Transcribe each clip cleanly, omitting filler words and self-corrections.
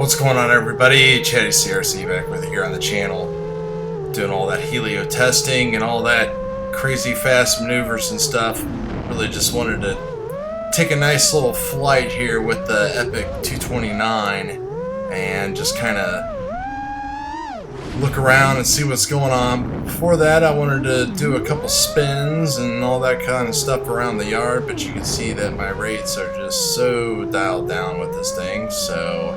What's going on, everybody? Chadwick.cervinski back with you here on the channel, doing all that helio testing and all that crazy fast maneuvers and stuff. Really just wanted to take a nice little flight here with the Epic 229 and just kind of look around and see what's going on. Before that, I wanted to do a couple spins and all that kind of stuff around the yard, but you can see that my rates are just so dialed down with this thing, so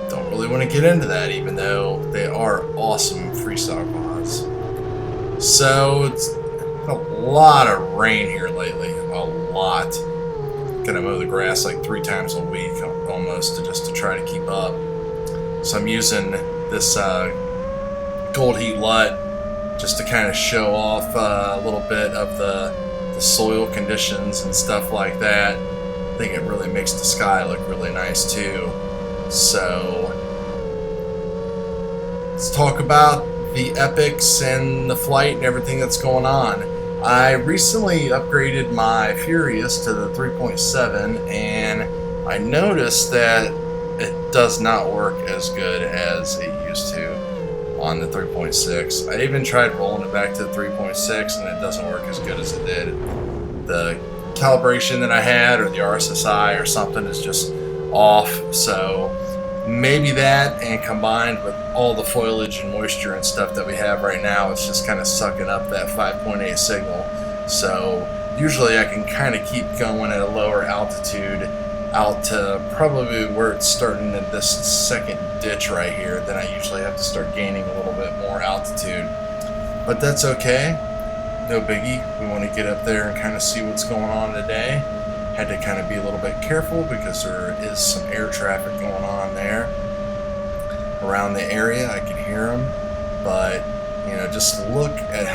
don't really want to get into that, even though they are awesome freestyle pods. So it's a lot of rain here lately, a lot. Gonna mow the grass like 3 times a week almost just to try to keep up. So I'm using this gold heat LUT just to kind of show off a little bit of the soil conditions and stuff like that. I think it really makes the sky look really nice too. So let's talk about the Epics and the flight and everything that's going on. I recently upgraded my Furious to the 3.7 and I noticed that it does not work as good as it used to on the 3.6. I even tried rolling it back to the 3.6 and it doesn't work as good as it did. The calibration that I had, or the RSSI or something, is just off. So maybe that, and combined with all the foliage and moisture and stuff that we have right now, it's just kind of sucking up that 5.8 signal. So usually I can kind of keep going at a lower altitude out to probably where it's starting in this second ditch right here. Then I usually have to start gaining a little bit more altitude, but that's okay, no biggie. We want to get up there and kind of see what's going on today. Had to kind of be a little bit careful because there is some air traffic going on there around the area. I can hear them, but you know, just look at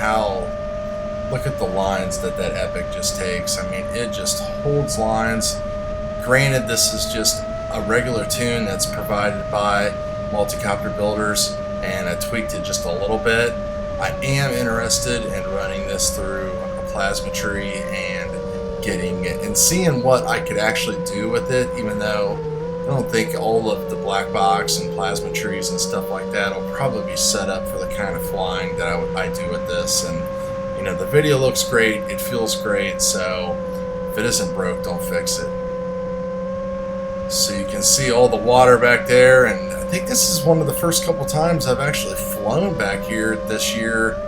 the lines that Epic just takes. I mean, it just holds lines. Granted, this is just a regular tune that's provided by multi-copter builders, and I tweaked it just a little bit. I am interested in running this through a plasma tree and getting it and seeing what I could actually do with it, even though I don't think all of the black box and plasma trees and stuff like that will probably be set up for the kind of flying that I do with this. And you know, the video looks great, it feels great, so if it isn't broke, don't fix it. So you can see all the water back there, and I think this is one of the first couple times I've actually flown back here this year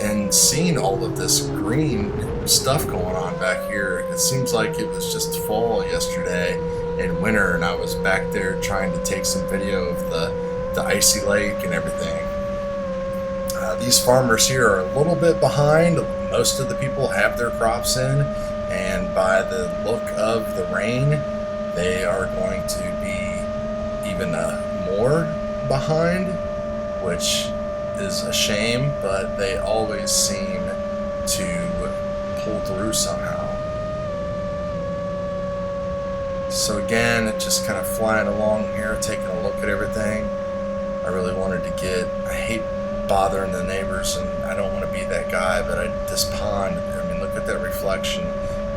and seen all of this green stuff going on back here. It seems like it was just fall yesterday and winter, and I was back there trying to take some video of the icy lake and everything. These farmers here are a little bit behind. Most of the people have their crops in, and by the look of the rain, they are going to be even more behind, which is a shame, but they always seem to pull through somehow. So again, just kind of flying along here, taking a look at everything. I really wanted to I hate bothering the neighbors, and I don't want to be that guy, but this pond, I mean, look at that reflection.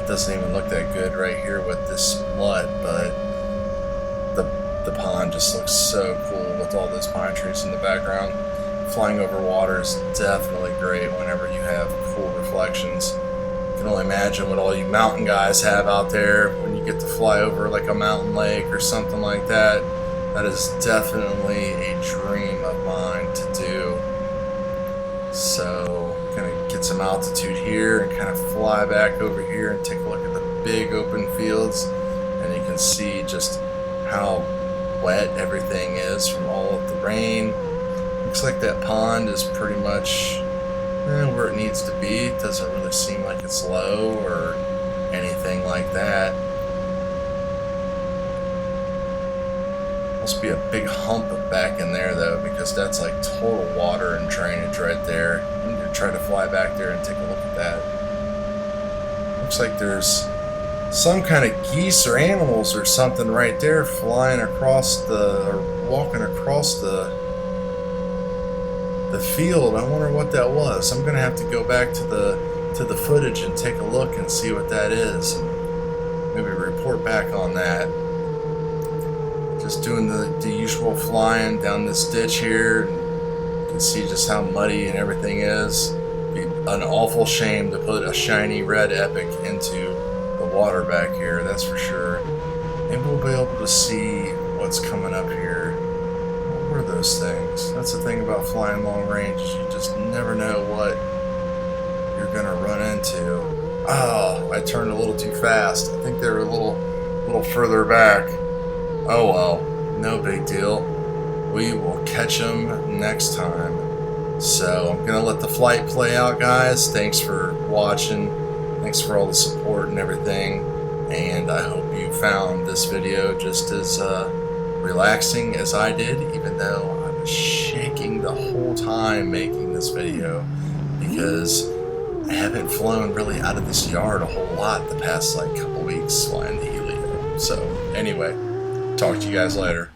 It doesn't even look that good right here with this LUT, but the pond just looks so cool with all those pine trees in the background. Flying over water is definitely great whenever you have cool reflections. You can only imagine what all you mountain guys have out there when you get to fly over like a mountain lake or something like that. That is definitely a dream of mine to do. So I'm gonna get some altitude here and kind of fly back over here and take a look at the big open fields, and you can see just how wet everything is from all of the rain. Looks like that pond is pretty much where it needs to be. It doesn't really seem like it's low or anything like that. Must be a big hump back in there though, because that's like total water and drainage right there. I'm gonna try to fly back there and take a look at that. Looks like there's some kind of geese or animals or something right there flying across or walking across the field. I wonder what that was. I'm gonna have to go back to the footage and take a look and see what that is, and maybe report back on that. just doing the usual flying down this ditch here. You can see just how muddy and everything is. It'd be an awful shame to put a shiny red epic into the water back here, that's for sure. Maybe we'll be able to see what's coming up here. What were those things? That's the thing about flying long range, is you just never know what you're gonna run into. Oh, I turned a little too fast. I think they were a little further back. Oh well, no big deal. We will catch them next time. So I'm gonna let the flight play out, guys. Thanks for watching. Thanks for all the support and everything. And I hope you found this video just as relaxing as I did, even though I was shaking the whole time making this video, because I haven't flown really out of this yard a whole lot the past like couple weeks flying the Helio. So anyway, talk to you guys later.